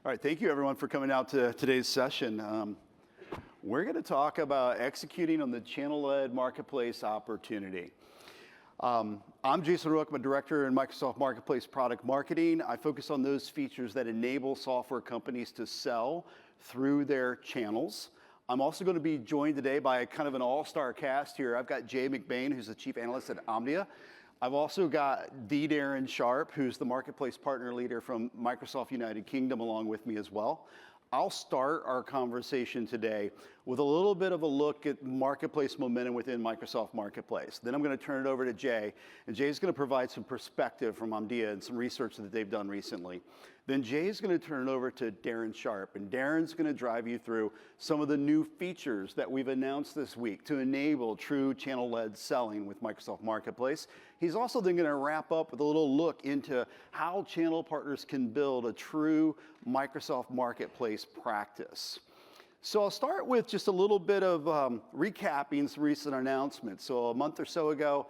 All right, thank you everyone for coming out to today's session. We're going to talk about executing on the channel-led marketplace opportunity. I'm Jason Rook, I'm a director in Microsoft Marketplace Product Marketing. I focus on those features that enable software companies to sell through their channels. I'm also going to be joined today by kind of an all-star cast here. I've got Jay McBain, who's the chief analyst at Omdia. I've also got the Darren Sharp, who's the marketplace partner leader from Microsoft United Kingdom, along with me as well. I'll start our conversation today with a little bit of a look at marketplace momentum within Microsoft Marketplace. Then I'm going to turn it over to Jay, and Jay's going to provide some perspective from Omdia and some research that they've done recently. Then Jay's going to turn it over to Darren Sharp, and Darren's going to drive you through some of the new features that we've announced this week to enable true channel-led selling with Microsoft Marketplace. He's also then going to wrap up with a little look into how channel partners can build a true Microsoft Marketplace practice. So I'll start with just a little bit of recapping some recent announcements. So a month or so ago,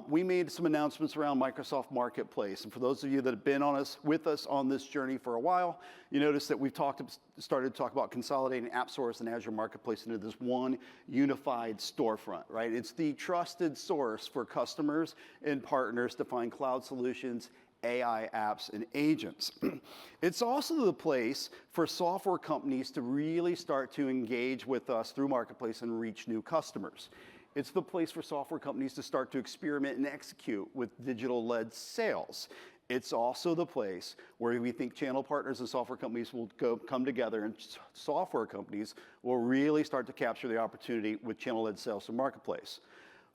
we made some announcements around Microsoft Marketplace. And for those of you that have been with us on this journey for a while, you notice that we've started to talk about consolidating AppSource and Azure Marketplace into this one unified storefront, right? It's the trusted source for customers and partners to find cloud solutions, AI apps, and agents. It's also the place for software companies to really start to engage with us through Marketplace and reach new customers. It's the place for software companies to start to experiment and execute with digital-led sales. It's also the place where we think channel partners and software companies will come together, and software companies will really start to capture the opportunity with channel-led sales to Marketplace.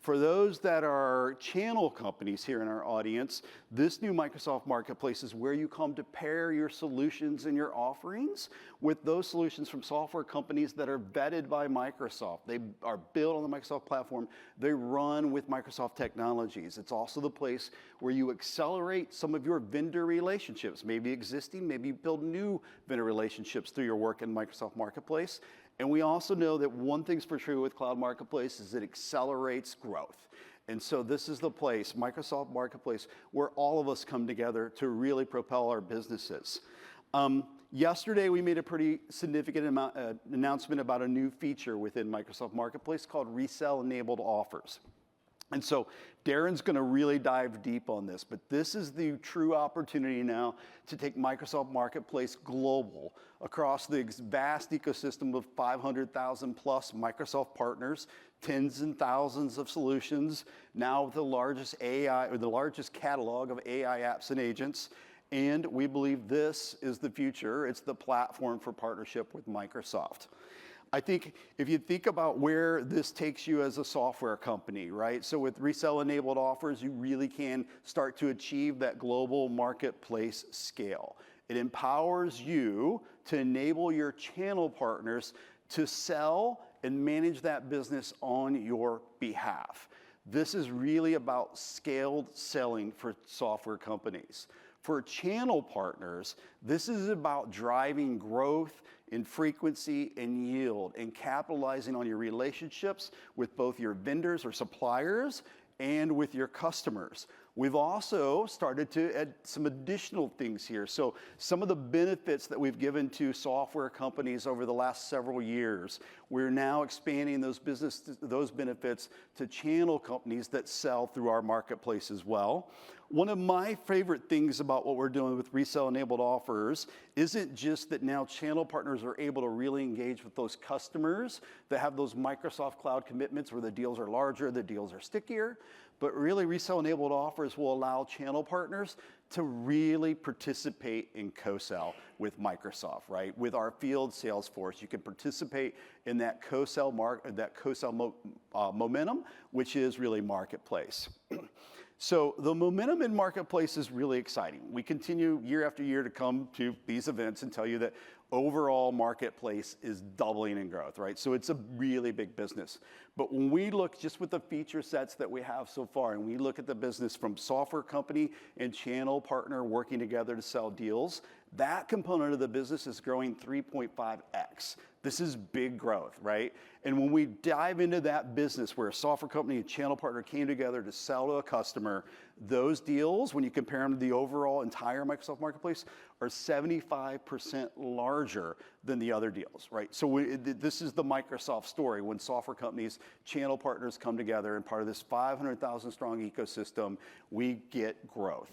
For those that are channel companies here in our audience, this new Microsoft Marketplace is where you come to pair your solutions and your offerings with those solutions from software companies that are vetted by Microsoft. They are built on the Microsoft platform. They run with Microsoft technologies. It's also the place where you accelerate some of your vendor relationships, maybe existing, maybe build new vendor relationships through your work in Microsoft Marketplace. And we also know that one thing's for true with Cloud Marketplace is it accelerates growth. And so this is the place, Microsoft Marketplace, where all of us come together to really propel our businesses. Yesterday, we made a pretty significant announcement about a new feature within Microsoft Marketplace called Resale-Enabled Offers. And so Darren's going to really dive deep on this, but this is the true opportunity now to take Microsoft Marketplace global across the vast ecosystem of 500,000 plus Microsoft partners, tens and thousands of solutions, now with the largest AI or the largest catalog of AI apps and agents. And we believe this is the future. It's the platform for partnership with Microsoft. I think if you think about where this takes you as a software company, right? So with resale-enabled offers, you really can start to achieve that global marketplace scale. It empowers you to enable your channel partners to sell and manage that business on your behalf. This is really about scaled selling for software companies. For channel partners, this is about driving growth in frequency and yield and capitalizing on your relationships with both your vendors or suppliers and with your customers. We've also started to add some additional things here. So some of the benefits that we've given to software companies over the last several years, we're now expanding those benefits to channel companies that sell through our marketplace as well. One of my favorite things about what we're doing with resale-enabled offers isn't just that now channel partners are able to really engage with those customers that have those Microsoft Cloud commitments where the deals are larger, the deals are stickier, but really resale-enabled offers will allow channel partners to really participate in co-sell with Microsoft, right? With our field sales force, you can participate in that co-sell momentum, which is really Marketplace. So the momentum in Marketplace is really exciting. We continue year after year to come to these events and tell you that overall Marketplace is doubling in growth, right? So it's a really big business. But when we look just with the feature sets that we have so far, and we look at the business from software company and channel partner working together to sell deals, That component of the business is growing 3.5x. This is big growth, right? And when we dive into that business where a software company and channel partner came together to sell to a customer, those deals, when you compare them to the overall entire Microsoft Marketplace, are 75% larger than the other deals, right? So this is the Microsoft story. When software companies, channel partners come together and part of this 500,000 strong ecosystem, we get growth.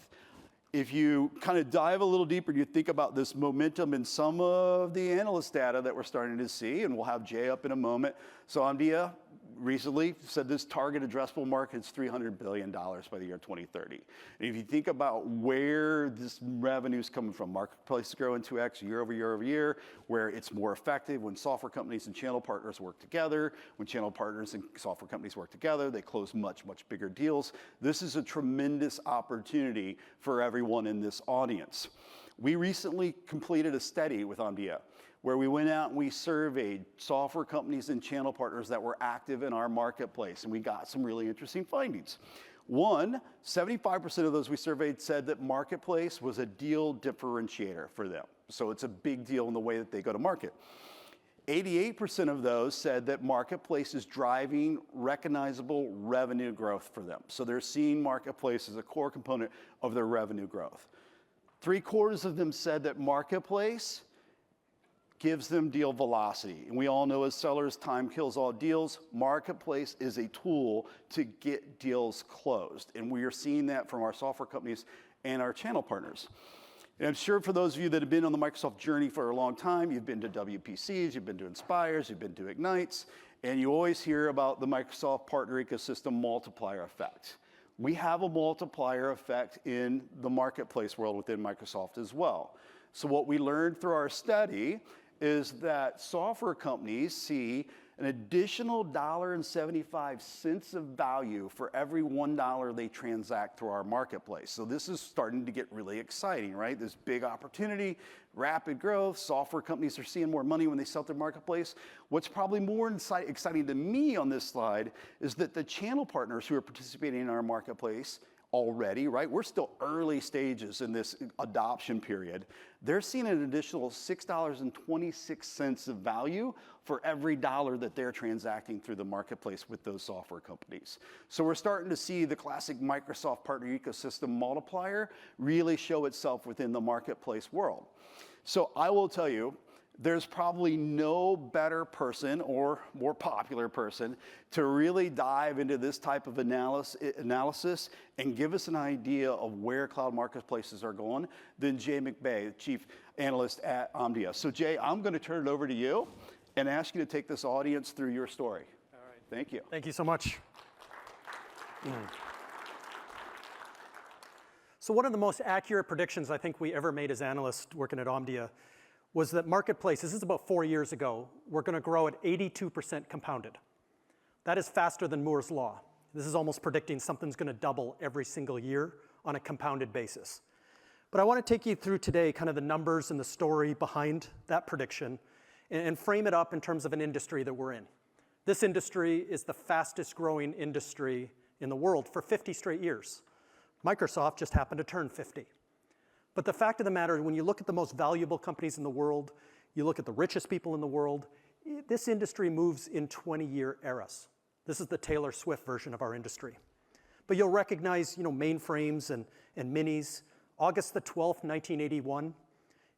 If you kind of dive a little deeper and you think about this momentum in some of the analyst data that we're starting to see, and we'll have Jay up in a moment. So Omdia recently said this target addressable market is $300 billion by the year 2030. And if you think about where this revenue is coming from, Marketplace is growing 2x year over year over year, where it's more effective when software companies and channel partners work together. When channel partners and software companies work together, they close much, much bigger deals. This is a tremendous opportunity for everyone in this audience. We recently completed a study with Omdia where we went out and we surveyed software companies and channel partners that were active in our marketplace, and we got some really interesting findings. One, 75% of those we surveyed said that Marketplace was a deal differentiator for them. So it's a big deal in the way that they go to market. 88% of those said that Marketplace is driving recognizable revenue growth for them. So they're seeing Marketplace as a core component of their revenue growth. 3/4 of them said that Marketplace gives them deal velocity. And we all know as sellers, time kills all deals. Marketplace is a tool to get deals closed. And we are seeing that from our software companies and our channel partners. And I'm sure for those of you that have been on the Microsoft journey for a long time, you've been to WPCs, you've been to Inspires, you've been to Ignites, and you always hear about the Microsoft partner ecosystem multiplier effect. We have a multiplier effect in the marketplace world within Microsoft as well. So what we learned through our study is that software companies see an additional $1.75 of value for every $1 they transact through our marketplace. So this is starting to get really exciting, right? This big opportunity, rapid growth, software companies are seeing more money when they sell their marketplace. What's probably more exciting to me on this slide is that the channel partners who are participating in our marketplace already, right? We're still early stages in this adoption period. They're seeing an additional $6.26 of value for every dollar that they're transacting through the marketplace with those software companies. So we're starting to see the classic Microsoft partner ecosystem multiplier really show itself within the marketplace world. So I will tell you, there's probably no better person or more popular person to really dive into this type of analysis and give us an idea of where cloud marketplaces are going than Jay McBain, Chief Analyst at Omdia. So Jay, I'm going to turn it over to you and ask you to take this audience through your story. All right. Thank you. Thank you so much. So one of the most accurate predictions I think we ever made as analysts working at Omdia was that marketplaces, this is about 4 years ago, we're going to grow at 82% compounded. That is faster than Moore's Law. This is almost predicting something's going to double every single year on a compounded basis. But I want to take you through today kind of the numbers and the story behind that prediction and frame it up in terms of an industry that we're in. This industry is the fastest growing industry in the world for 50 straight years. Microsoft just happened to turn 50. But the fact of the matter, when you look at the most valuable companies in the world, you look at the richest people in the world, this industry moves in 20-year eras. This is the Taylor Swift version of our industry. But you'll recognize, mainframes and minis. August the 12th, 1981,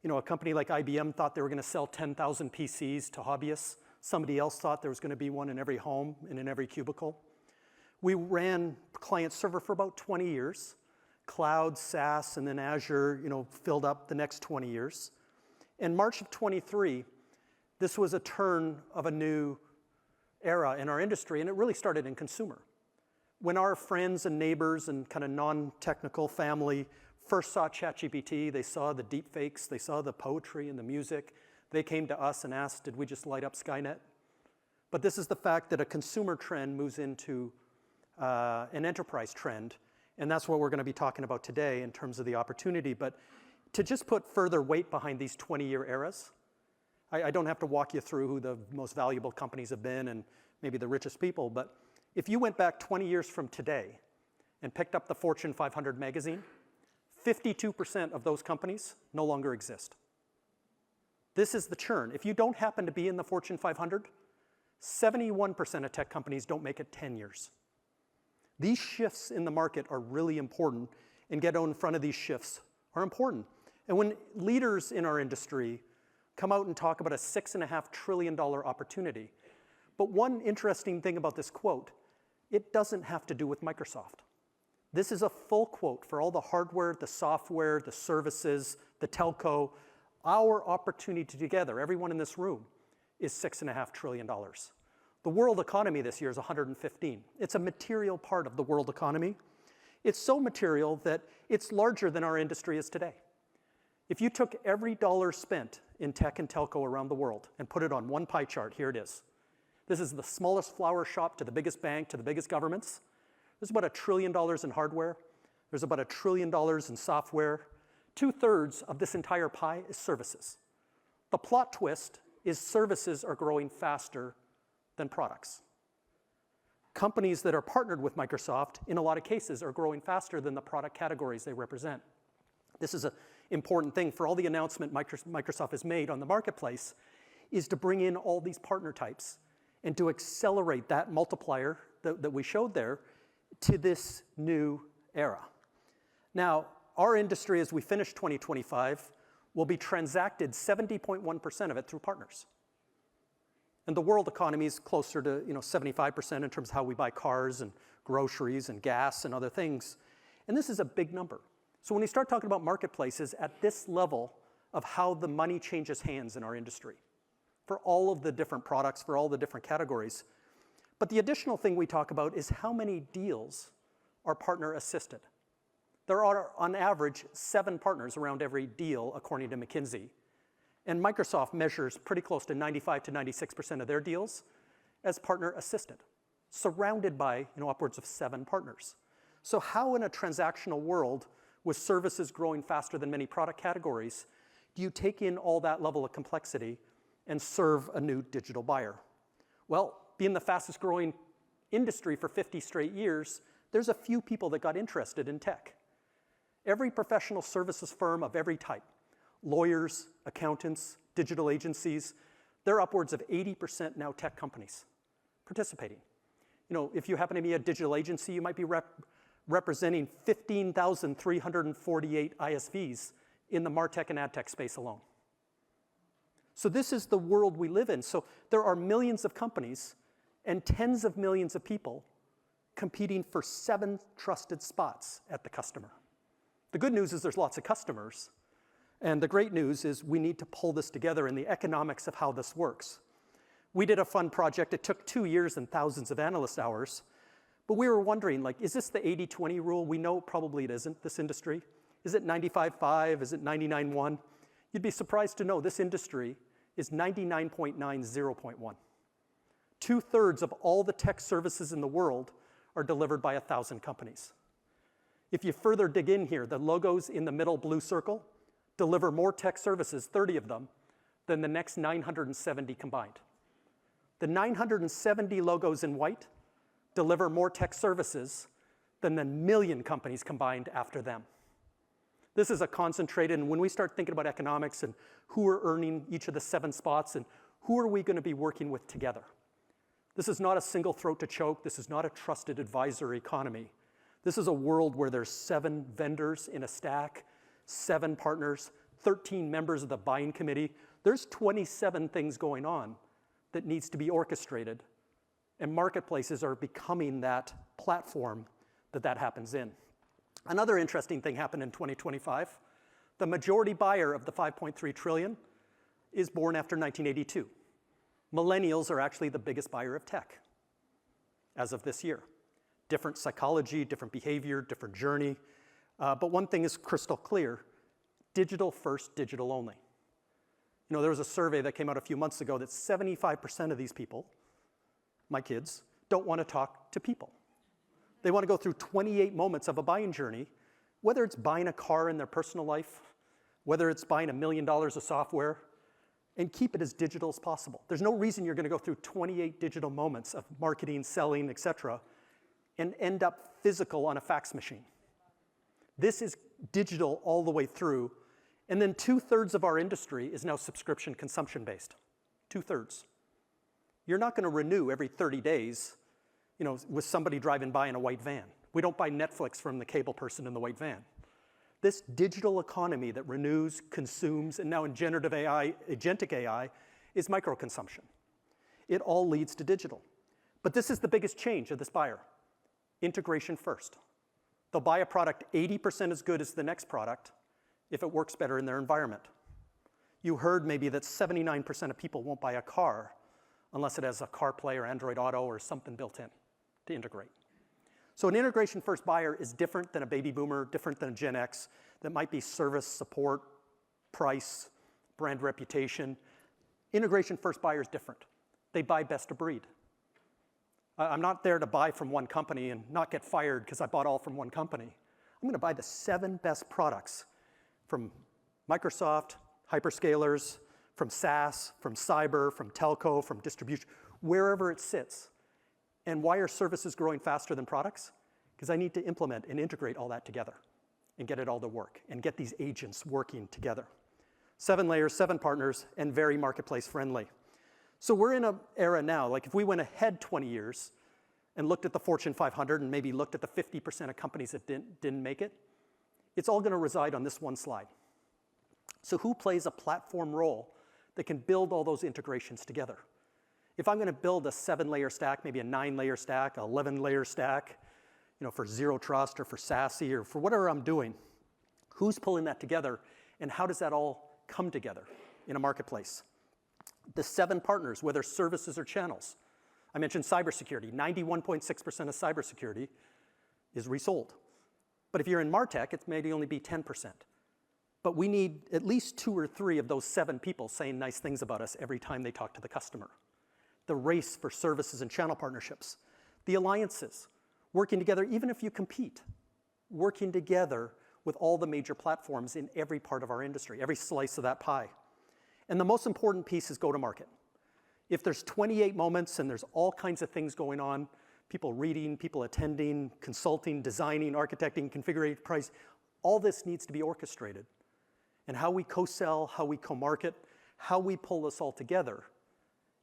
a company like IBM thought they were going to sell 10,000 PCs to hobbyists. Somebody else thought there was going to be one in every home and in every cubicle. We ran client server for about 20 years. Cloud, SaaS, and then Azure, filled up the next 20 years. In March of 23, this was a turn of a new era in our industry, and it really started in consumer. When our friends and neighbors and kind of non-technical family first saw ChatGPT, they saw the deep fakes, they saw the poetry and the music, they came to us and asked, did we just light up Skynet? But this is the fact that a consumer trend moves into an enterprise trend. And that's what we're going to be talking about today in terms of the opportunity. But to just put further weight behind these 20-year eras, I don't have to walk you through who the most valuable companies have been and maybe the richest people. But if you went back 20 years from today and picked up the Fortune 500 magazine, 52% of those companies no longer exist. This is the churn. If you don't happen to be in the Fortune 500, 71% of tech companies don't make it 10 years. These shifts in the market are really important, and getting out in front of these shifts are important. And when leaders in our industry come out and talk about a $6.5 trillion opportunity, but one interesting thing about this quote, it doesn't have to do with Microsoft. This is a full quote for all the hardware, the software, the services, the telco. Our opportunity together, everyone in this room, is $6.5 trillion. The world economy this year is 115. It's a material part of the world economy. It's so material that it's larger than our industry is today. If you took every dollar spent in tech and telco around the world and put it on one pie chart, here it is. This is the smallest flower shop to the biggest bank to the biggest governments. There's about $1 trillion in hardware. There's about $1 trillion in software. 2/3 of this entire pie is services. The plot twist is services are growing faster than products. Companies that are partnered with Microsoft, in a lot of cases, are growing faster than the product categories they represent. This is an important thing for all the announcement Microsoft has made on the marketplace, is to bring in all these partner types and to accelerate that multiplier that we showed there to this new era. Now, our industry, as we finish 2025, will be transacted 70.1% of it through partners. And the world economy is closer to 75% in terms of how we buy cars and groceries and gas and other things. And this is a big number. So when we start talking about marketplaces at this level of how the money changes hands in our industry, for all of the different products, for all the different categories. But the additional thing we talk about is how many deals are partner assisted. There are, on average, 7 partners around every deal, according to McKinsey. And Microsoft measures pretty close to 95 to 96% of their deals as partner assisted, surrounded by upwards of 7 partners. So how in a transactional world, with services growing faster than many product categories, do you take in all that level of complexity and serve a new digital buyer? Well, being the fastest growing industry for 50 straight years, there's a few people that got interested in tech. Every professional services firm of every type, lawyers, accountants, digital agencies, they're upwards of 80% now tech companies participating. If you happen to be a digital agency, you might be representing 15,348 ISVs in the MarTech and AdTech space alone. So this is the world we live in. So there are millions of companies and tens of millions of people competing for 7 trusted spots at the customer. The good news is there's lots of customers. And the great news is we need to pull this together in the economics of how this works. We did a fun project. It took 2 years and thousands of analyst hours. But we were wondering, is this the 80-20 rule? We know probably it isn't, this industry. Is it 95-5? Is it 99-1? You'd be surprised to know this industry is 99.90.1. 2/3 of all the tech services in the world are delivered by 1,000 companies. If you further dig in here, the logos in the middle blue circle deliver more tech services, 30 of them, than the next 970 combined. The 970 logos in white deliver more tech services than the million companies combined after them. This is a concentrated, and when we start thinking about economics and who are earning each of the 7 spots and who are we going to be working with together. This is not a single throat to choke. This is not a trusted advisor economy. This is a world where there's 7 vendors in a stack, 7 partners, 13 members of the buying committee. There's 27 things going on that needs to be orchestrated, and marketplaces are becoming that platform that happens in. Another interesting thing happened in 2025. The majority buyer of the $5.3 trillion is born after 1982. Millennials are actually the biggest buyer of tech as of this year. Different psychology, different behavior, different journey. But one thing is crystal clear: digital first, digital only. There was a survey that came out a few months ago that 75% of these people, my kids, don't want to talk to people. They want to go through 28 moments of a buying journey, whether it's buying a car in their personal life, whether it's buying $1 million of software, and keep it as digital as possible. There's no reason you're going to go through 28 digital moments of marketing, selling, et cetera, and end up physical on a fax machine. This is digital all the way through. And then 2/3 of our industry is now subscription consumption-based. 2/3. You're not going to renew every 30 days, with somebody driving by in a white van. We don't buy Netflix from the cable person in the white van. This digital economy that renews, consumes, and now in generative AI, agentic AI, is micro-consumption. It all leads to digital. But this is the biggest change of this buyer. Integration first. They'll buy a product 80% as good as the next product if it works better in their environment. You heard maybe that 79% of people won't buy a car unless it has a CarPlay or Android Auto or something built in to integrate. So an integration-first buyer is different than a baby boomer, different than a Gen X, that might be service, support, price, brand reputation. Integration-first buyer is different. They buy best of breed. I'm not there to buy from one company and not get fired because I bought all from one company. I'm going to buy the 7 best products from Microsoft, hyperscalers, from SaaS, from cyber, from telco, from distribution, wherever it sits. And why are services growing faster than products? Because I need to implement and integrate all that together and get it all to work and get these agents working together. 7 layers, 7 partners, and very marketplace friendly. So we're in an era now, like if we went ahead 20 years and looked at the Fortune 500 and maybe looked at the 50% of companies that didn't make it, it's all going to reside on this one slide. So who plays a platform role that can build all those integrations together? If I'm going to build a 7-layer stack, maybe a 9-layer stack, an 11-layer stack, for Zero Trust or for SASE or for whatever I'm doing, who's pulling that together and how does that all come together in a marketplace? The 7 partners, whether services or channels. I mentioned cybersecurity. 91.6% of cybersecurity is resold. But if you're in MarTech, it may only be 10%. But we need at least 2 or 3 of those 7 people saying nice things about us every time they talk to the customer. The race for services and channel partnerships. The alliances, working together even if you compete. Working together with all the major platforms in every part of our industry, every slice of that pie. And the most important piece is go-to-market. If there's 28 moments and there's all kinds of things going on, people reading, people attending, consulting, designing, architecting, configuring, price, all this needs to be orchestrated. And how we co-sell, how we co-market, how we pull this all together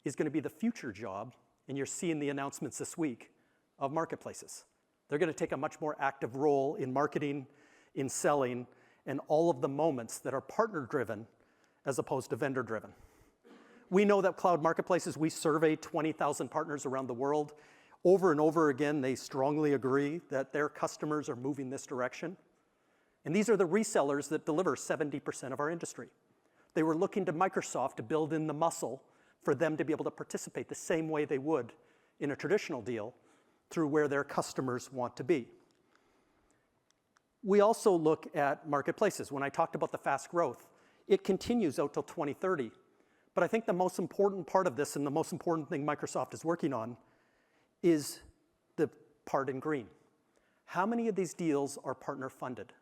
is going to be the future job, and you're seeing the announcements this week, of marketplaces. They're going to take a much more active role in marketing, in selling, and all of the moments that are partner-driven as opposed to vendor-driven. We know that cloud marketplaces, we survey 20,000 partners around the world. Over and over again, they strongly agree that their customers are moving this direction. And these are the resellers that deliver 70% of our industry. They were looking to Microsoft to build in the muscle for them to be able to participate the same way they would in a traditional deal through where their customers want to be. We also look at marketplaces. When I talked about the fast growth, it continues out till 2030. But I think the most important part of this and the most important thing Microsoft is working on is the part in green. How many of these deals are partner funded?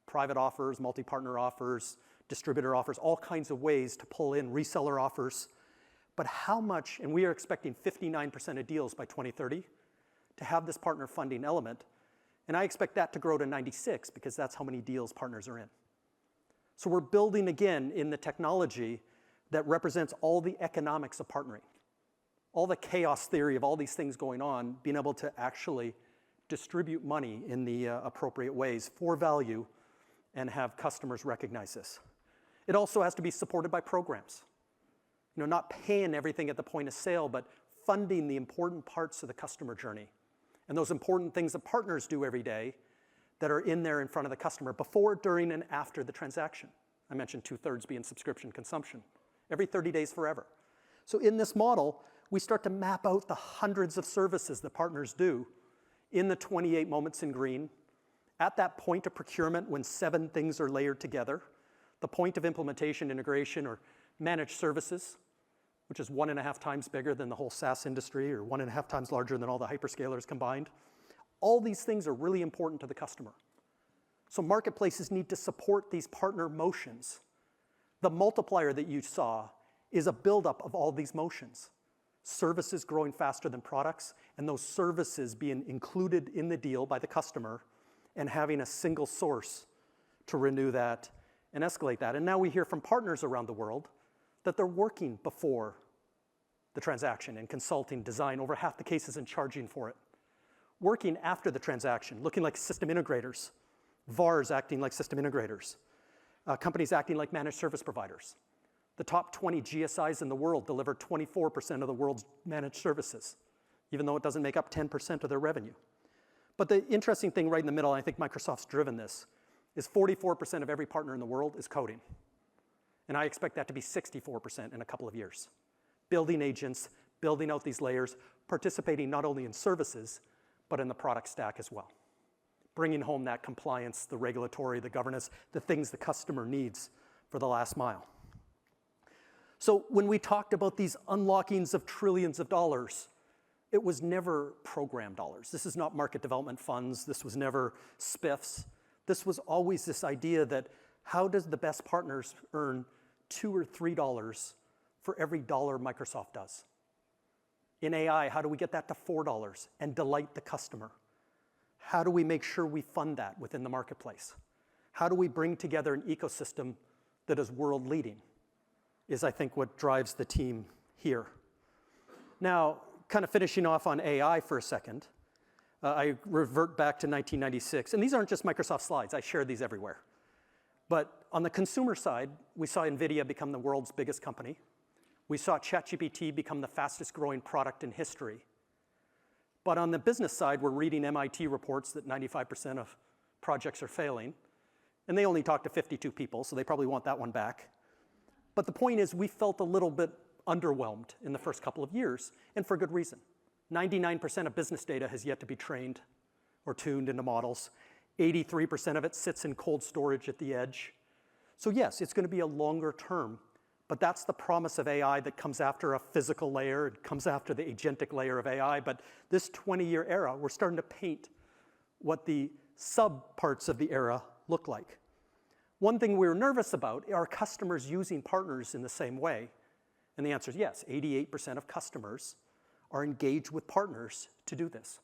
Private offers, multi-partner offers, distributor offers, all kinds of ways to pull in reseller offers. But how much, and we are expecting 59% of deals by 2030 to have this partner funding element. And I expect that to grow to 96 because that's how many deals partners are in. So we're building again in the technology that represents all the economics of partnering. All the chaos theory of all these things going on, being able to actually distribute money in the appropriate ways for value and have customers recognize this. It also has to be supported by programs. Not paying everything at the point of sale, but funding the important parts of the customer journey. And those important things that partners do every day that are in there in front of the customer before, during, and after the transaction. I mentioned 2/3 being subscription consumption. Every 30 days forever. So in this model, we start to map out the hundreds of services that partners do in the 28 moments in green, at that point of procurement when 7 things are layered together, the point of implementation, integration, or managed services, which is 1.5 times bigger than the whole SaaS industry or 1.5 times larger than all the hyperscalers combined. All these things are really important to the customer. So marketplaces need to support these partner motions. The multiplier that you saw is a buildup of all these motions. Services growing faster than products, and those services being included in the deal by the customer and having a single source to renew that and escalate that. And now we hear from partners around the world that they're working before the transaction and consulting design over half the cases and charging for it. Working after the transaction, looking like system integrators, VARs acting like system integrators, companies acting like managed service providers. The top 20 GSIs in the world deliver 24% of the world's managed services, even though it doesn't make up 10% of their revenue. But the interesting thing right in the middle, and I think Microsoft's driven this, is 44% of every partner in the world is coding. And I expect that to be 64% in a couple of years. Building agents, building out these layers, participating not only in services, but in the product stack as well. Bringing home that compliance, the regulatory, the governance, the things the customer needs for the last mile. So when we talked about these unlockings of trillions of dollars, it was never program dollars. This is not market development funds. This was never spiffs. This was always this idea that how does the best partners earn $2 or $3 for every dollar Microsoft does? In AI, how do we get that to $4 and delight the customer? How do we make sure we fund that within the marketplace? How do we bring together an ecosystem that is world leading? Is I think what drives the team here. Now, kind of finishing off on AI for a second, I revert back to 1996, and these aren't just Microsoft slides, I share these everywhere. But on the consumer side, we saw NVIDIA become the world's biggest company. We saw ChatGPT become the fastest growing product in history. But on the business side, we're reading MIT reports that 95% of projects are failing, and they only talk to 52 people, so they probably want that one back. But the point is, we felt a little bit underwhelmed in the first couple of years, and for good reason. 99% of business data has yet to be trained or tuned into models. 83% of it sits in cold storage at the edge. So yes, it's going to be a longer term, but that's the promise of AI that comes after a physical layer. It comes after the agentic layer of AI. But this 20-year era, we're starting to paint what the sub-parts of the era look like. One thing we're nervous about are customers using partners in the same way. And the answer is yes, 88% of customers are engaged with partners to do this.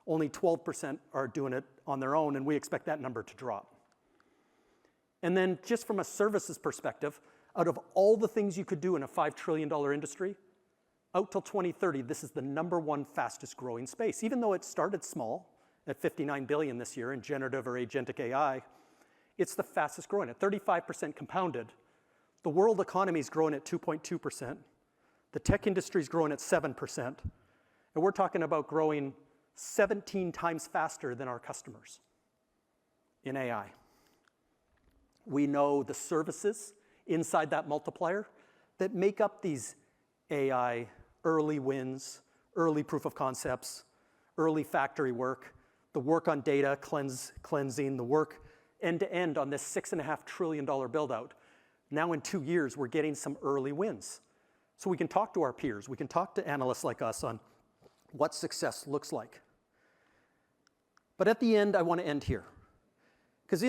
Only 12% are doing it on their own, and we expect that number to drop. And then just from a services perspective, out of all the things you could do in a $5 trillion industry, out till 2030, this is the #1 fastest growing space. Even though it started small at $59 billion this year in generative or agentic AI, it's the fastest growing at 35% compounded. The world economy is growing at 2.2%. The tech industry is growing at 7%. And we're talking about growing 17 times faster than our customers in AI. We know the services inside that multiplier that make up these AI early wins, early proof of concepts, early factory work, the work on data cleansing, the work end-to-end on this $6.5 trillion build-out. Now in 2 years, we're getting some early wins. So we can talk to our peers, we can talk to analysts like us on what success looks like. But at the end, I want to end here. Because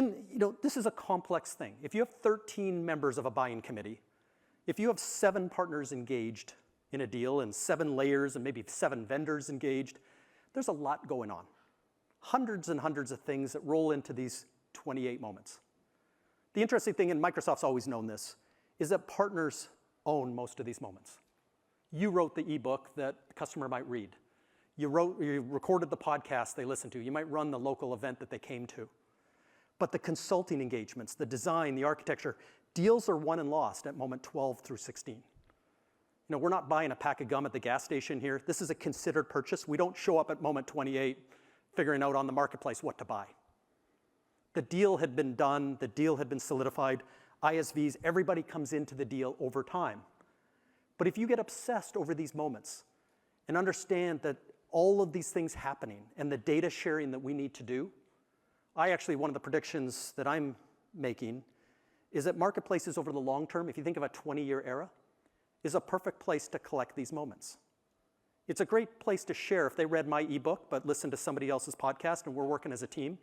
this is a complex thing. If you have 13 members of a buying committee, if you have 7 partners engaged in a deal and 7 layers and maybe 7 vendors engaged, there's a lot going on. Hundreds and hundreds of things that roll into these 28 moments. The interesting thing, and Microsoft's always known this, is that partners own most of these moments. You wrote the ebook that the customer might read. You recorded the podcast they listened to. You might run the local event that they came to. But the consulting engagements, the design, the architecture, deals are won and lost at moment 12 through 16. We're not buying a pack of gum at the gas station here. This is a considered purchase. We don't show up at moment 28 figuring out on the marketplace what to buy. The deal had been done. The deal had been solidified. ISVs, everybody comes into the deal over time. But if you get obsessed over these moments and understand that all of these things happening and the data sharing that we need to do, one of the predictions that I'm making is that marketplaces over the long term, if you think of a 20-year era, is a perfect place to collect these moments. It's a great place to share if they read my ebook but listened to somebody else's podcast and we're working as a team.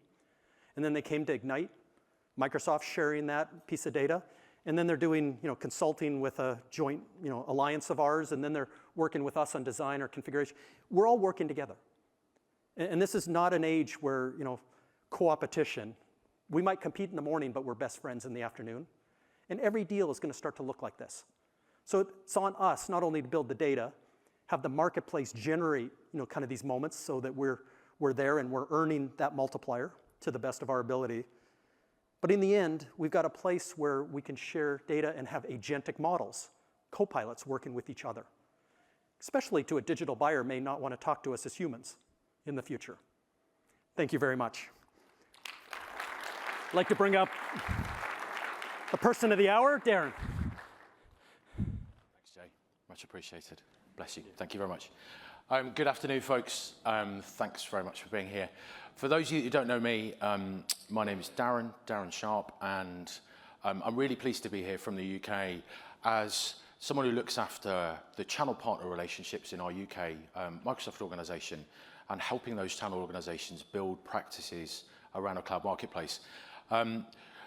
And then they came to Ignite, Microsoft sharing that piece of data, and then they're doing consulting with a joint alliance of ours, and then they're working with us on design or configuration. We're all working together. And this is not an age where co-opetition. We might compete in the morning, but we're best friends in the afternoon. And every deal is going to start to look like this. So it's on us not only to build the data, have the marketplace generate, kind of these moments so that we're there and we're earning that multiplier to the best of our ability. But in the end, we've got a place where we can share data and have agentic models, co-pilots working with each other. Especially to a digital buyer may not want to talk to us as humans in the future. Thank you very much. I'd like to bring up the person of the hour, Darren. Thanks, Jay. Much appreciated. Bless you. Thank you very much. Good afternoon, folks. Thanks very much for being here. For those of you who don't know me, my name is Darren Sharp, and I'm really pleased to be here from the UK as someone who looks after the channel partner relationships in our UK Microsoft organization and helping those channel organizations build practices around a cloud marketplace.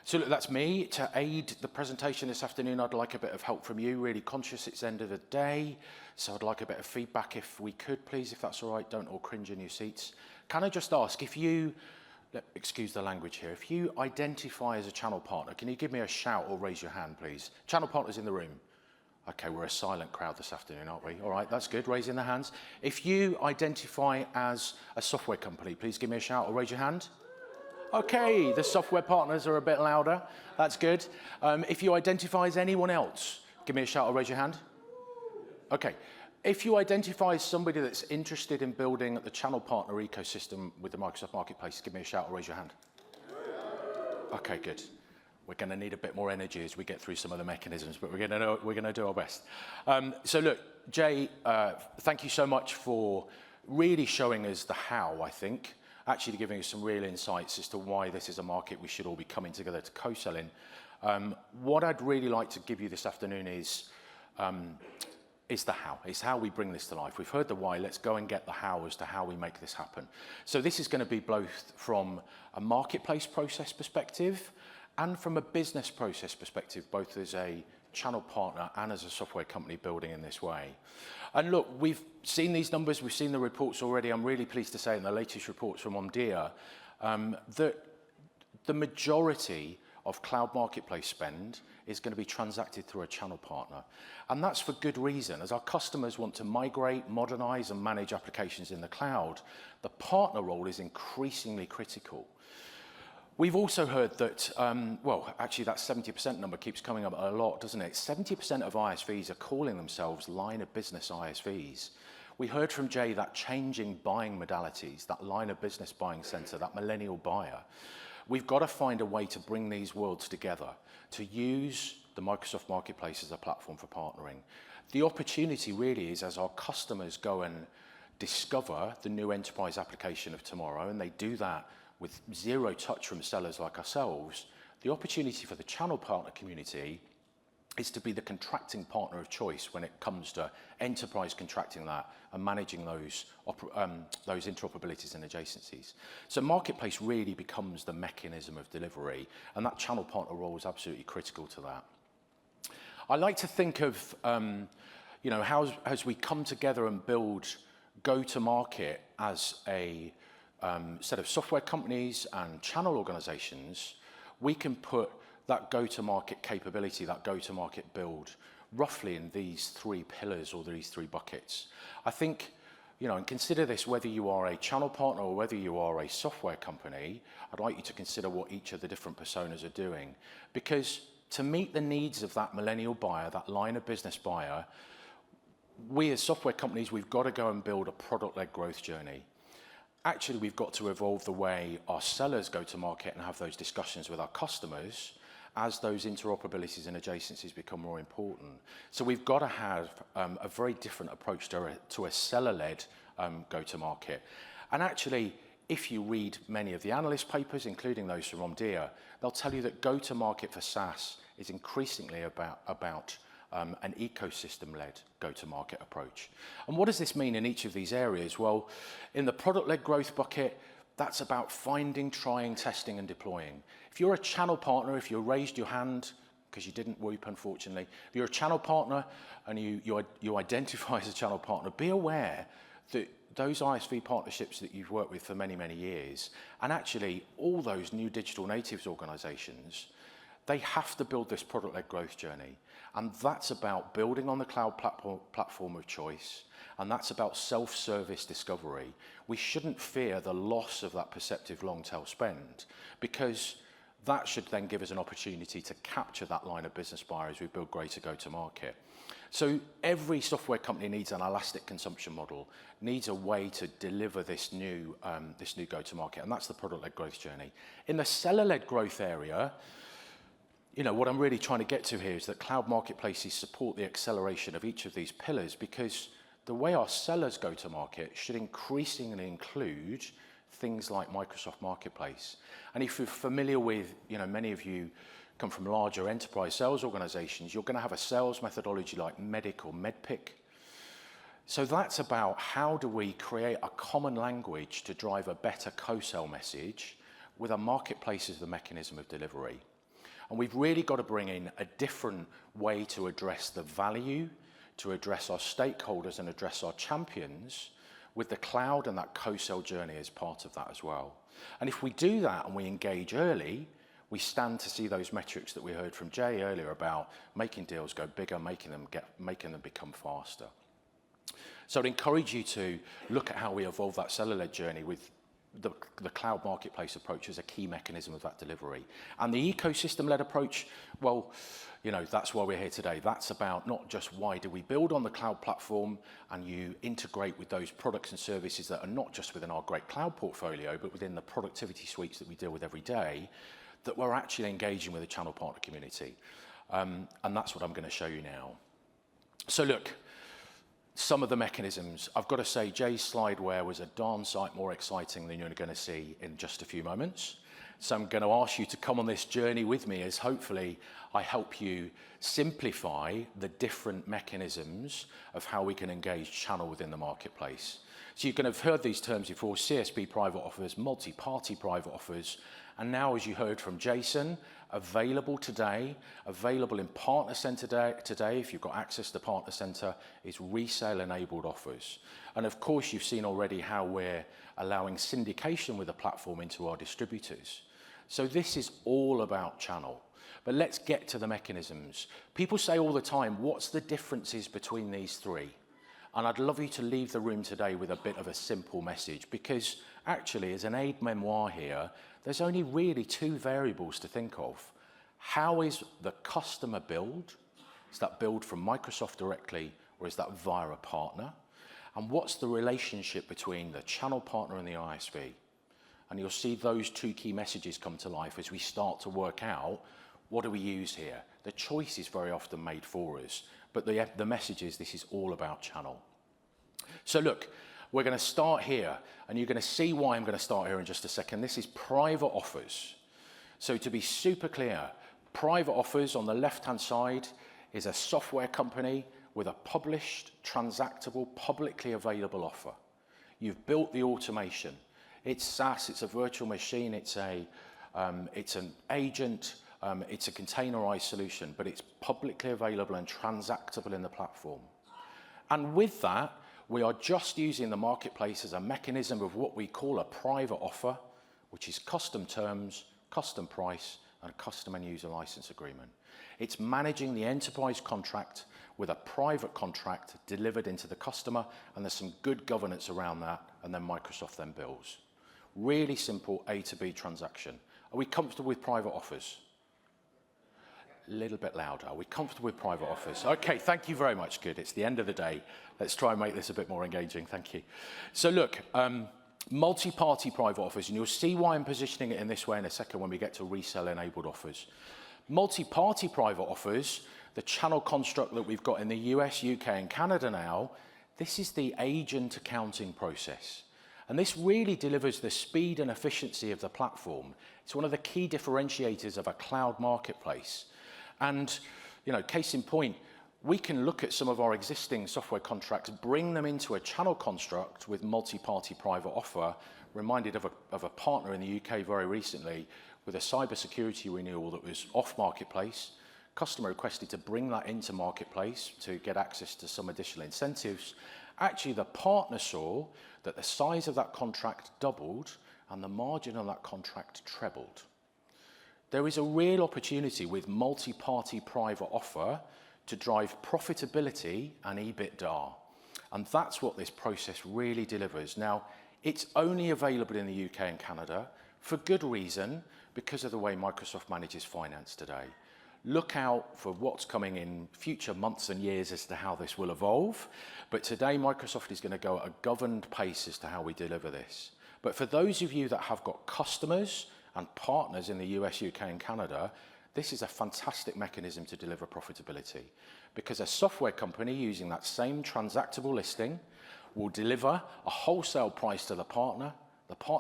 So look, that's me. To aid the presentation this afternoon, I'd like a bit of help from you, really conscious it's the end of the day. So I'd like a bit of feedback if we could, please, if that's all right. Don't all cringe in your seats. Can I just ask, if you, excuse the language here, if you identify as a channel partner, can you give me a shout or raise your hand, please? Channel partners in the room. Okay, we're a silent crowd this afternoon, aren't we? All right, that's good, raising the hands. If you identify as a software company, please give me a shout or raise your hand. Okay, the software partners are a bit louder. That's good. If you identify as anyone else, give me a shout or raise your hand. Okay. If you identify as somebody that's interested in building the channel partner ecosystem with the Microsoft Marketplace, give me a shout or raise your hand. Okay, good. We're going to need a bit more energy as we get through some of the mechanisms, but we're going to do our best. So look, Jay, thank you so much for really showing us the how, I think. Actually giving us some real insights as to why this is a market we should all be coming together to co-sell in. What I'd really like to give you this afternoon is the how. It's how we bring this to life. We've heard the why, let's go and get the how as to how we make this happen. So this is going to be both from a marketplace process perspective and from a business process perspective, both as a channel partner and as a software company building in this way. And look, we've seen these numbers, we've seen the reports already. I'm really pleased to say in the latest reports from Omdia that the majority of cloud marketplace spend is going to be transacted through a channel partner. And that's for good reason. As our customers want to migrate, modernize, and manage applications in the cloud, the partner role is increasingly critical. We've also heard that, well, actually that 70% number keeps coming up a lot, doesn't it? 70% of ISVs are calling themselves line of business ISVs. We heard from Jay that changing buying modalities, that line of business buying center, that millennial buyer. We've got to find a way to bring these worlds together, to use the Microsoft Marketplace as a platform for partnering. The opportunity really is as our customers go and discover the new enterprise application of tomorrow, and they do that with zero touch from sellers like ourselves, the opportunity for the channel partner community is to be the contracting partner of choice when it comes to enterprise contracting that and managing those interoperabilities and adjacencies. So Marketplace really becomes the mechanism of delivery, and that channel partner role is absolutely critical to that. I like to think of, how as we come together and build go-to-market as a set of software companies and channel organizations, we can put that go-to-market capability, that go-to-market build, roughly in these three pillars or these three buckets. I think, and consider this whether you are a channel partner or whether you are a software company, I'd like you to consider what each of the different personas are doing. Because to meet the needs of that millennial buyer, that line of business buyer, we as software companies, we've got to go and build a product-led growth journey. Actually, we've got to evolve the way our sellers go to market and have those discussions with our customers as those interoperabilities and adjacencies become more important. So we've got to have a very different approach to a seller-led go-to-market. And actually, if you read many of the analyst papers, including those from Omdia, they'll tell you that go-to-market for SaaS is increasingly about an ecosystem-led go-to-market approach. And what does this mean in each of these areas? Well, in the product-led growth bucket, that's about finding, trying, testing, and deploying. If you're a channel partner, if you raised your hand, because you didn't whoop, unfortunately, if you're a channel partner and you identify as a channel partner, be aware that those ISV partnerships that you've worked with for many, many years, and actually all those new digital natives organizations, they have to build this product-led growth journey. And that's about building on the cloud platform of choice, and that's about self-service discovery. We shouldn't fear the loss of that perceptive long-tail spend, because that should then give us an opportunity to capture that line of business buyer as we build greater go-to-market. So every software company needs an elastic consumption model, needs a way to deliver this new go-to-market, and that's the product-led growth journey. In the seller-led growth area, what I'm really trying to get to here is that cloud marketplaces support the acceleration of each of these pillars, because the way our sellers go to market should increasingly include things like Microsoft Marketplace. And if you're familiar with, many of you come from larger enterprise sales organizations, you're going to have a sales methodology like MEDDIC or MEDDPIC. So that's about how do we create a common language to drive a better co-sell message with a marketplace as the mechanism of delivery. And we've really got to bring in a different way to address the value, to address our stakeholders and address our champions with the cloud and that co-sell journey as part of that as well. And if we do that and we engage early, we stand to see those metrics that we heard from Jay earlier about making deals go bigger, making them become faster. So I'd encourage you to look at how we evolve that seller-led journey with the cloud marketplace approach as a key mechanism of that delivery. And the ecosystem-led approach, well, that's why we're here today. That's about not just why do we build on the cloud platform and you integrate with those products and services that are not just within our great cloud portfolio, but within the productivity suites that we deal with every day, that we're actually engaging with the channel partner community. And that's what I'm going to show you now. So look, some of the mechanisms, I've got to say Jay's slideware was a darn sight more exciting than you're going to see in just a few moments. So I'm going to ask you to come on this journey with me as hopefully I help you simplify the different mechanisms of how we can engage channel within the marketplace. So you can have heard these terms before: CSP private offers, multi-party private offers, and now, as you heard from Jason, available today, available in Partner Center today, if you've got access to Partner Center, is resale-enabled offers. And of course, you've seen already how we're allowing syndication with the platform into our distributors. So this is all about channel. But let's get to the mechanisms. People say all the time, what's the differences between these three? And I'd love you to leave the room today with a bit of a simple message, because actually, as an aide-memoire here, there's only really two variables to think of. How is the customer billed? Is that billed from Microsoft directly, or is that via a partner? And what's the relationship between the channel partner and the ISV? And you'll see those two key messages come to life as we start to work out, what do we use here? The choice is very often made for us, but the message is this is all about channel. So look, we're going to start here, and you're going to see why I'm going to start here in just a second. This is private offers. So to be super clear, private offers on the left-hand side is a software company with a published, transactable, publicly available offer. You've built the automation. It's SaaS, it's a virtual machine, it's an agent, it's a containerized solution, but it's publicly available and transactable in the platform. And with that, we are just using the marketplace as a mechanism of what we call a private offer, which is custom terms, custom price, and a custom end user license agreement. It's managing the enterprise contract with a private contract delivered into the customer, and there's some good governance around that, and then Microsoft then bills. Really simple A to B transaction. Are we comfortable with private offers? A little bit louder. Are we comfortable with private offers? Okay, thank you very much. Good. It's the end of the day. Let's try and make this a bit more engaging. Thank you. So look, multi-party private offers, and you'll see why I'm positioning it in this way in a second when we get to resale-enabled offers. Multi-party private offers, the channel construct that we've got in the US, UK, and Canada now, this is the agent accounting process. And this really delivers the speed and efficiency of the platform. It's one of the key differentiators of a cloud marketplace. And, case in point, we can look at some of our existing software contracts, bring them into a channel construct with multi-party private offer. Reminded of a partner in the UK very recently with a cybersecurity renewal that was off marketplace. Customer requested to bring that into marketplace to get access to some additional incentives. Actually, the partner saw that the size of that contract doubled and the margin on that contract trebled. There is a real opportunity with multi-party private offer to drive profitability and EBITDA. And that's what this process really delivers. Now, it's only available in the UK and Canada for good reason, because of the way Microsoft manages finance today. Look out for what's coming in future months and years as to how this will evolve. But today, Microsoft is going to go at a governed pace as to how we deliver this. But for those of you that have got customers and partners in the US, UK, and Canada, this is a fantastic mechanism to deliver profitability, because a software company using that same transactable listing will deliver a wholesale price to the partner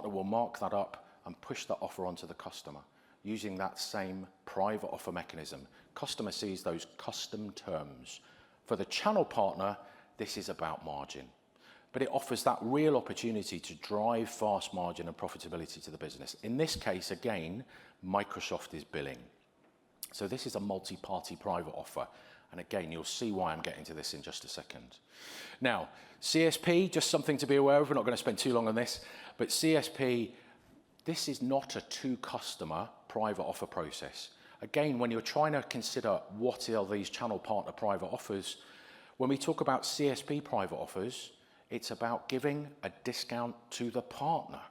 will mark that up and push that offer onto the customer using that same private offer mechanism. Customer sees those custom terms. For the channel partner, this is about margin, but it offers that real opportunity to drive fast margin and profitability to the business. In this case, again, Microsoft is billing. So this is a multi-party private offer. And again, you'll see why I'm getting to this in just a second. Now, CSP, just something to be aware of. We're not going to spend too long on this, but CSP, this is not a two-customer private offer process. Again, when you're trying to consider what are these channel partner private offers, when we talk about CSP private offers, it's about giving a discount to the partner.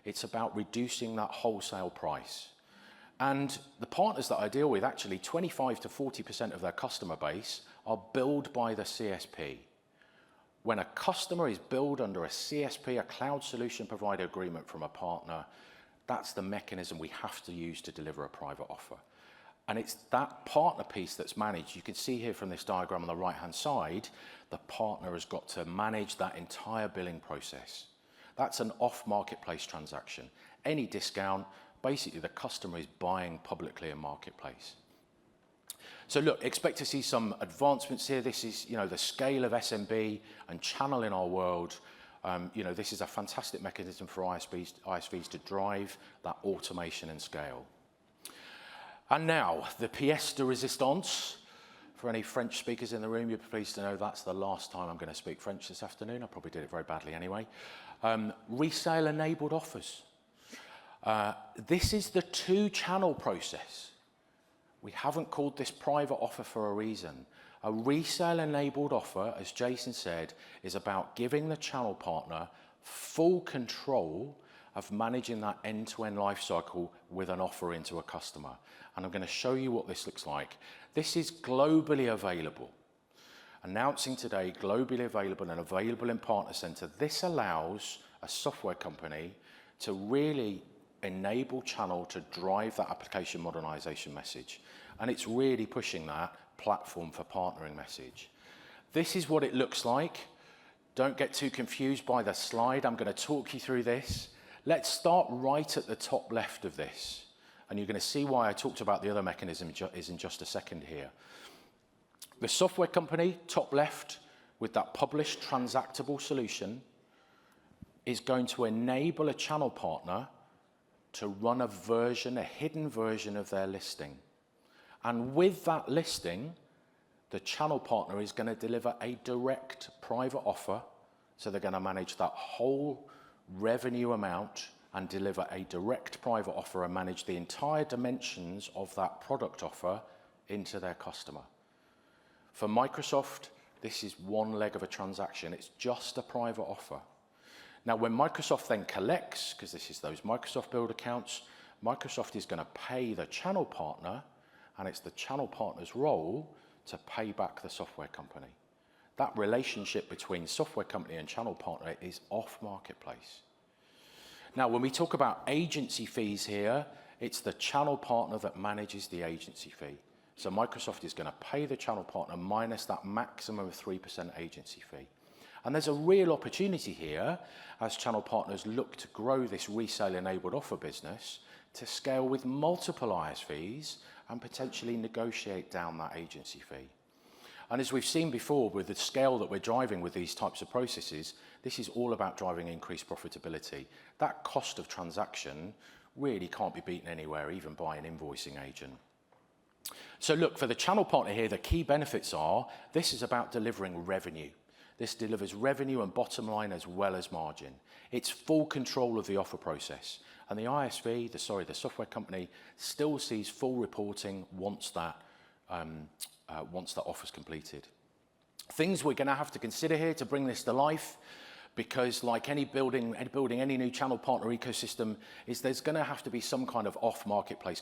It's about reducing that wholesale price. And the partners that I deal with, actually 25 to 40% of their customer base are billed by the CSP. When a customer is billed under a CSP, a cloud solution provider agreement from a partner, that's the mechanism we have to use to deliver a private offer. And it's that partner piece that's managed. You can see here from this diagram on the right-hand side, the partner has got to manage that entire billing process. That's an off-marketplace transaction. Any discount, basically the customer is buying publicly in marketplace. So look, expect to see some advancements here. This is, the scale of SMB and channel in our world. This is a fantastic mechanism for ISVs to drive that automation and scale. And now, the pièce de résistance. For any French speakers in the room, you're pleased to know that's the last time I'm going to speak French this afternoon. I probably did it very badly anyway. Resale-enabled offers. This is the two-channel process. We haven't called this private offer for a reason. A resale-enabled offer, as Jason said, is about giving the channel partner full control of managing that end-to-end life cycle with an offer into a customer. And I'm going to show you what this looks like. This is globally available. Announcing today, globally available and available in Partner Center. This allows a software company to really enable channel to drive that application modernization message. And it's really pushing that platform for partnering message. This is what it looks like. Don't get too confused by the slide. I'm going to talk you through this. Let's start right at the top left of this. And you're going to see why I talked about the other mechanism is in just a second here. The software company, top left, with that published transactable solution, is going to enable a channel partner to run a hidden version of their listing. And with that listing, the channel partner is going to deliver a direct private offer. So they're going to manage that whole revenue amount and deliver a direct private offer and manage the entire dimensions of that product offer into their customer. For Microsoft, this is one leg of a transaction. It's just a private offer. Now, when Microsoft then collects, because this is those Microsoft Build accounts, Microsoft is going to pay the channel partner, and it's the channel partner's role to pay back the software company. That relationship between software company and channel partner is off marketplace. Now, when we talk about agency fees here, it's the channel partner that manages the agency fee. So Microsoft is going to pay the channel partner minus that maximum of 3% agency fee. And there's a real opportunity here as channel partners look to grow this resale-enabled offer business to scale with multiple ISVs and potentially negotiate down that agency fee. And as we've seen before with the scale that we're driving with these types of processes, this is all about driving increased profitability. That cost of transaction really can't be beaten anywhere, even by an invoicing agent. So look, for the channel partner here, the key benefits are, this is about delivering revenue. This delivers revenue and bottom line as well as margin. It's full control of the offer process. And the ISV, the software company, still sees full reporting once that offer's completed. Things we're going to have to consider here to bring this to life, because like any building any new channel partner ecosystem, is there's going to have to be some kind of off-marketplace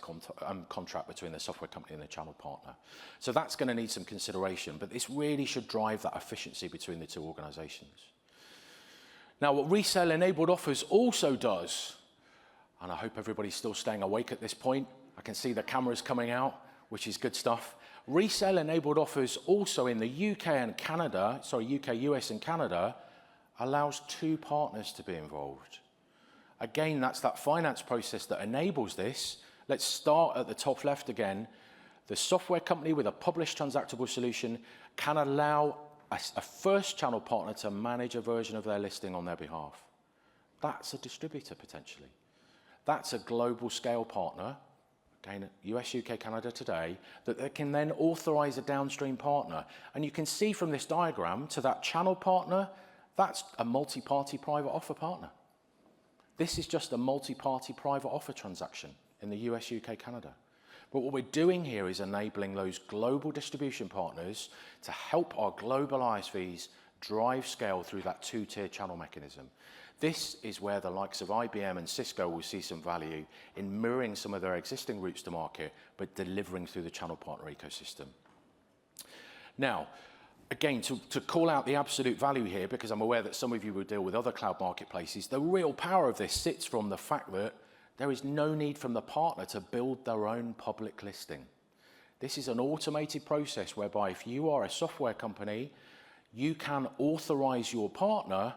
contract between the software company and the channel partner. So that's going to need some consideration, but this really should drive that efficiency between the two organizations. Now, what Resale-Enabled Offers also does, and I hope everybody's still staying awake at this point, I can see the cameras coming out, which is good stuff. Resale-Enabled Offers also in the UK, US and Canada, allows two partners to be involved. Again, that's that finance process that enables this. Let's start at the top left again. The software company with a published transactable solution can allow a first channel partner to manage a version of their listing on their behalf. That's a distributor potentially. That's a global scale partner, again, US, UK, Canada today, that they can then authorize a downstream partner. And you can see from this diagram to that channel partner, that's a multi-party private offer partner. This is just a multi-party private offer transaction in the US, UK, Canada. But what we're doing here is enabling those global distribution partners to help our global ISVs drive scale through that two-tier channel mechanism. This is where the likes of IBM and Cisco will see some value in mirroring some of their existing routes to market, but delivering through the channel partner ecosystem. Now, again, to call out the absolute value here, because I'm aware that some of you will deal with other cloud marketplaces, the real power of this sits from the fact that there is no need from the partner to build their own public listing. This is an automated process whereby if you are a software company, you can authorize your partner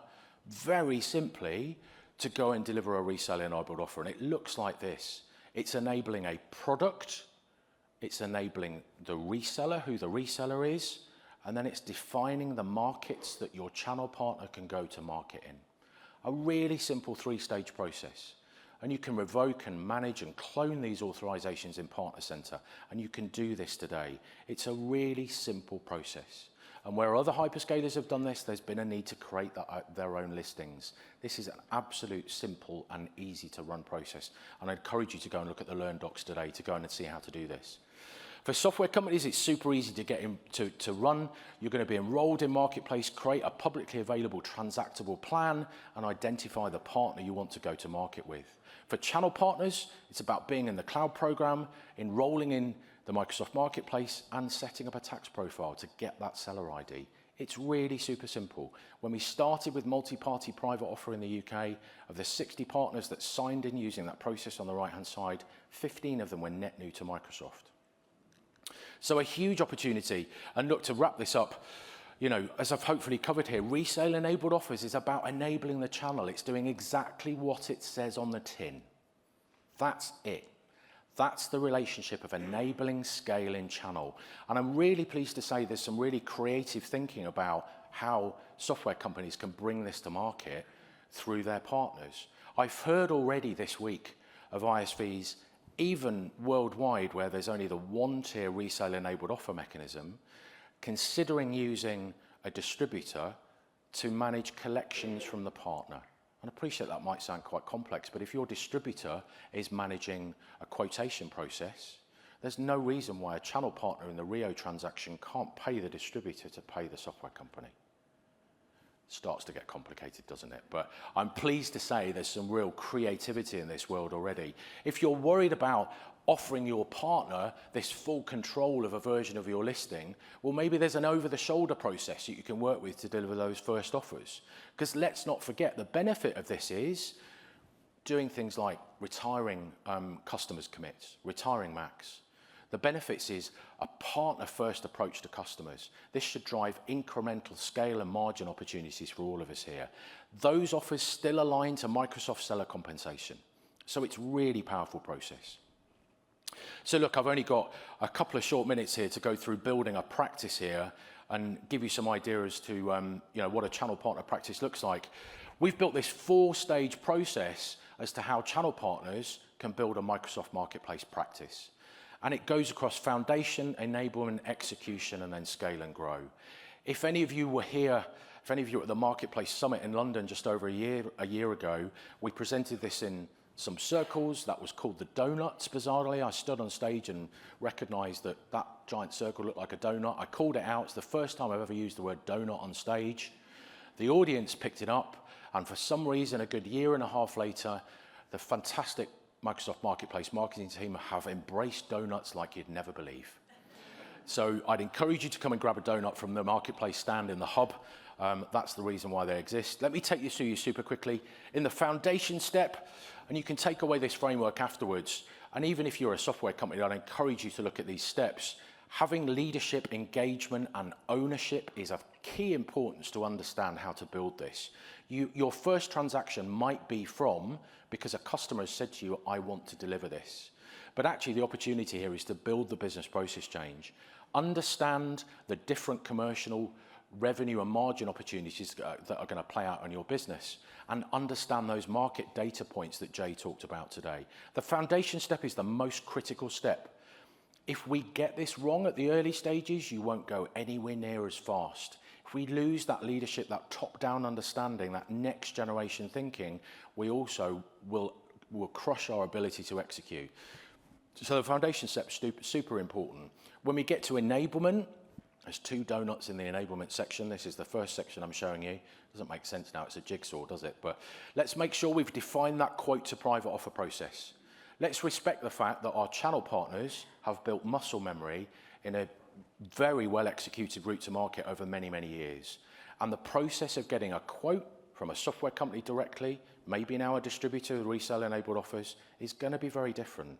very simply to go and deliver a resale-enabled offer. And it looks like this. It's enabling a product, it's enabling the reseller, who the reseller is, and then it's defining the markets that your channel partner can go to market in. A really simple three-stage process. And you can revoke and manage and clone these authorizations in Partner Center. And you can do this today. It's a really simple process. And where other hyperscalers have done this, there's been a need to create their own listings. This is an absolute simple and easy to run process. And I encourage you to go and look at the Learn Docs today to go and see how to do this. For software companies, it's super easy to get to run. You're going to be enrolled in Marketplace, create a publicly available transactable plan, and identify the partner you want to go to market with. For channel partners, it's about being in the cloud program, enrolling in the Microsoft Marketplace, and setting up a tax profile to get that seller ID. It's really super simple. When we started with multi-party private offer in the UK, of the 60 partners that signed in using that process on the right-hand side, 15 of them were net new to Microsoft. So a huge opportunity. And look, to wrap this up, you know, as I've hopefully covered here, Resale-Enabled Offers is about enabling the channel. It's doing exactly what it says on the tin. That's it. That's the relationship of enabling scale in channel. And I'm really pleased to say there's some really creative thinking about how software companies can bring this to market through their partners. I've heard already this week of ISVs, even worldwide, where there's only the one-tier resale-enabled offer mechanism, considering using a distributor to manage collections from the partner. And I appreciate that might sound quite complex, but if your distributor is managing a quotation process, there's no reason why a channel partner in the Rio transaction can't pay the distributor to pay the software company. Starts to get complicated, doesn't it? But I'm pleased to say there's some real creativity in this world already. If you're worried about offering your partner this full control of a version of your listing, well, maybe there's an over-the-shoulder process that you can work with to deliver those first offers. Because let's not forget, the benefit of this is doing things like retiring customers' commits, retiring Macs. The benefits is a partner-first approach to customers. This should drive incremental scale and margin opportunities for all of us here. Those offers still align to Microsoft seller compensation. So it's a really powerful process. So look, I've only got a couple of short minutes here to go through building a practice here and give you some idea as to you know, what a channel partner practice looks like. We've built this 4-stage process as to how channel partners can build a Microsoft Marketplace practice. And it goes across foundation, enablement, execution, and then scale and grow. If any of you were here If any of you were at the Marketplace Summit in London just over a year ago, we presented this in some circles. That was called the donuts, bizarrely. I stood on stage and recognized that that giant circle looked like a donut. I called it out. It's the first time I've ever used the word donut on stage. The audience picked it up, and for some reason, a good year and a half later, the fantastic Microsoft Marketplace marketing team have embraced donuts like you'd never believe. So I'd encourage you to come and grab a donut from the Marketplace stand in the hub. That's the reason why they exist. Let me take you through you super quickly. In the foundation step, and you can take away this framework afterwards, and even if you're a software company, I'd encourage you to look at these steps. Having leadership, engagement, and ownership is of key importance to understand how to build this. Your first transaction might be because a customer has said to you, I want to deliver this. But actually the opportunity here is to build the business process change. Understand the different commercial revenue and margin opportunities that are going to play out on your business, and understand those market data points that Jay talked about today. The foundation step is the most critical step. If we get this wrong at the early stages, you won't go anywhere near as fast. If we lose that leadership, that top-down understanding, that next generation thinking, we also will crush our ability to execute. So the foundation step's super important. When we get to enablement, there's 2 donuts in the enablement section. This is the first section I'm showing you. Doesn't make sense now, it's a jigsaw, does it? But let's make sure we've defined that quote to private offer process. Let's respect the fact that our channel partners have built muscle memory in a very well executed route to market over many, many years. And the process of getting a quote from a software company directly, maybe now a distributor with resale-enabled offers, is going to be very different.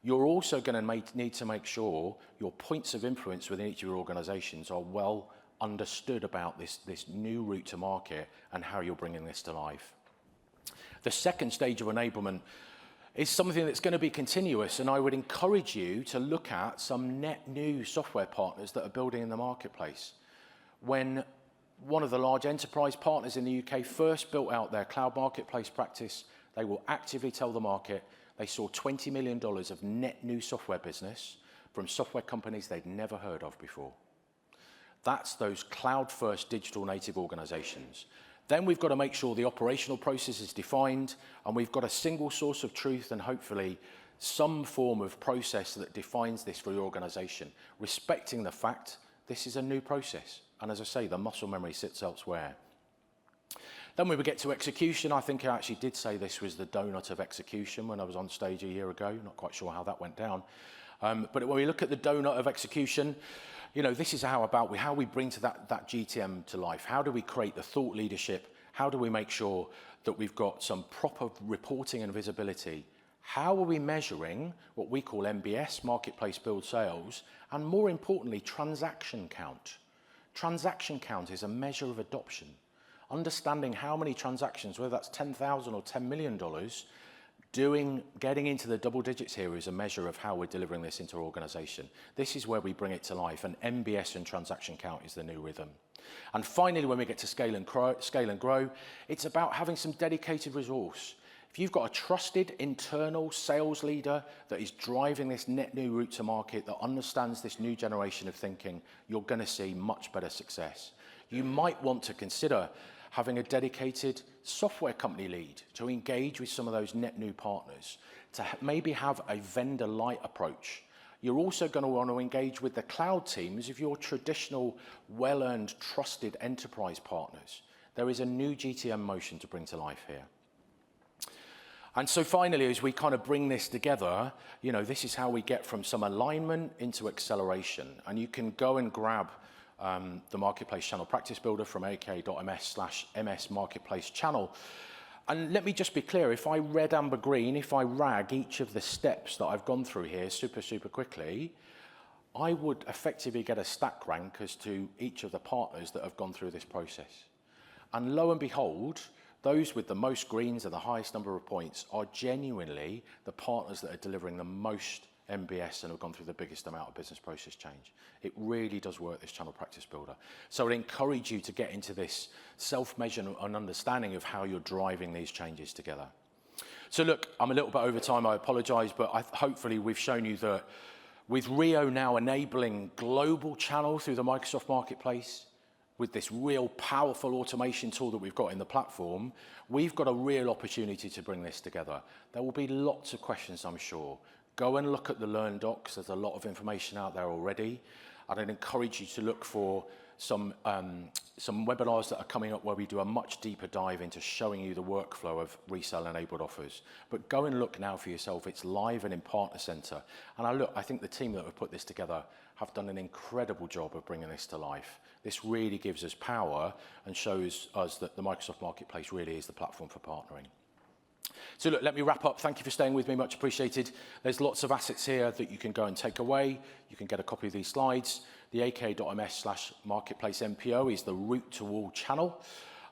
You're also going to need to make sure your points of influence within each of your organizations are well understood about this new route to market and how you're bringing this to life. The second stage of enablement is something that's going to be continuous, and I would encourage you to look at some net new software partners that are building in the marketplace. When one of the large enterprise partners in the UK first built out their cloud marketplace practice, they will actively tell the market they saw $20 million of net new software business from software companies they'd never heard of before. That's those cloud-first digital native organizations. Then we've got to make sure the operational process is defined, and we've got a single source of truth and hopefully some form of process that defines this for your organization, respecting the fact this is a new process. And as I say, the muscle memory sits elsewhere. Then when we get to execution, I think I actually did say this was the donut of execution when I was on stage a year ago. Not quite sure how that went down. But when we look at the donut of execution, you know, this is how we bring to that GTM to life. How do we create the thought leadership? How do we make sure that we've got some proper reporting and visibility? How are we measuring what we call MBS, Marketplace Build Sales, and more importantly, transaction count? Transaction count is a measure of adoption. Understanding how many transactions, whether that's $10,000 or $10 million, getting into the double digits here is a measure of how we're delivering this into our organization. This is where we bring it to life, and MBS and transaction count is the new rhythm. And finally, when we get to scale and grow, it's about having some dedicated resource. If you've got a trusted internal sales leader that is driving this net new route to market, that understands this new generation of thinking, you're going to see much better success. You might want to consider having a dedicated software company lead to engage with some of those net new partners, to maybe have a vendor light approach. You're also going to want to engage with the cloud teams of your traditional, well-earned, trusted enterprise partners. There is a new GTM motion to bring to life here. And so finally, as we kind of bring this together, you know, this is how we get from some alignment into acceleration. And you can go and grab the Marketplace Channel Practice Builder from aka.ms/MS Marketplace Channel. And let me just be clear, if I red, amber, green, if I rag each of the steps that I've gone through here super quickly, I would effectively get a stack rank as to each of the partners that have gone through this process. And lo and behold, those with the most greens and the highest number of points are genuinely the partners that are delivering the most MBS and have gone through the biggest amount of business process change. It really does work, this Channel Practice Builder. So I'd encourage you to get into this self-measurement and understanding of how you're driving these changes together. So look, I'm a little bit over time, I apologize, but hopefully we've shown you that with Rio now enabling global channel through the Microsoft Marketplace, with this real powerful automation tool that we've got in the platform, we've got a real opportunity to bring this together. There will be lots of questions, I'm sure. Go and look at the Learn Docs. There's a lot of information out there already. I'd encourage you to look for some webinars that are coming up where we do a much deeper dive into showing you the workflow of resale-enabled offers. But go and look now for yourself. It's live and in Partner Center. And I think the team that have put this together have done an incredible job of bringing this to life. This really gives us power and shows us that the Microsoft Marketplace really is the platform for partnering. So look, let me wrap up. Thank you for staying with me, much appreciated. There's lots of assets here that you can go and take away. You can get a copy of these slides. The ak.ms/marketplace MPO is the route to all channel.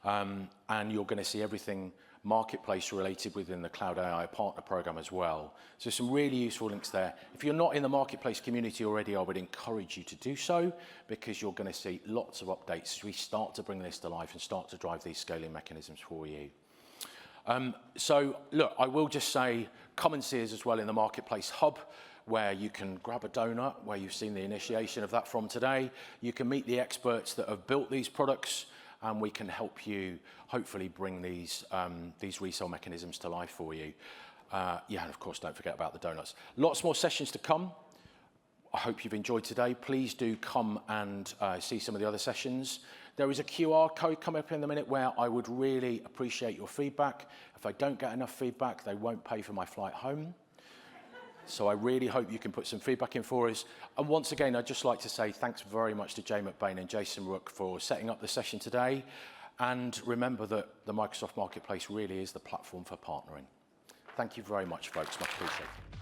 And you're going to see everything marketplace related within the Cloud AI Partner Program as well. So some really useful links there. If you're not in the marketplace community already, I would encourage you to do so, because you're going to see lots of updates as we start to bring this to life and start to drive these scaling mechanisms for you. So look, I will just say, come and see us as well in the Marketplace Hub, where you can grab a donut, where you've seen the initiation of that from today. You can meet the experts that have built these products, and we can help you hopefully bring these resale mechanisms to life for you. Yeah, and of course, don't forget about the donuts. Lots more sessions to come. I hope you've enjoyed today. Please do come and see some of the other sessions. There is a QR code coming up in a minute where I would really appreciate your feedback. If I don't get enough feedback, they won't pay for my flight home. So I really hope you can put some feedback in for us. And once again, I'd just like to say thanks very much to Jay McBain and Jason Rook for setting up the session today. And remember that the Microsoft Marketplace really is the platform for partnering. Thank you very much, folks. Much appreciated.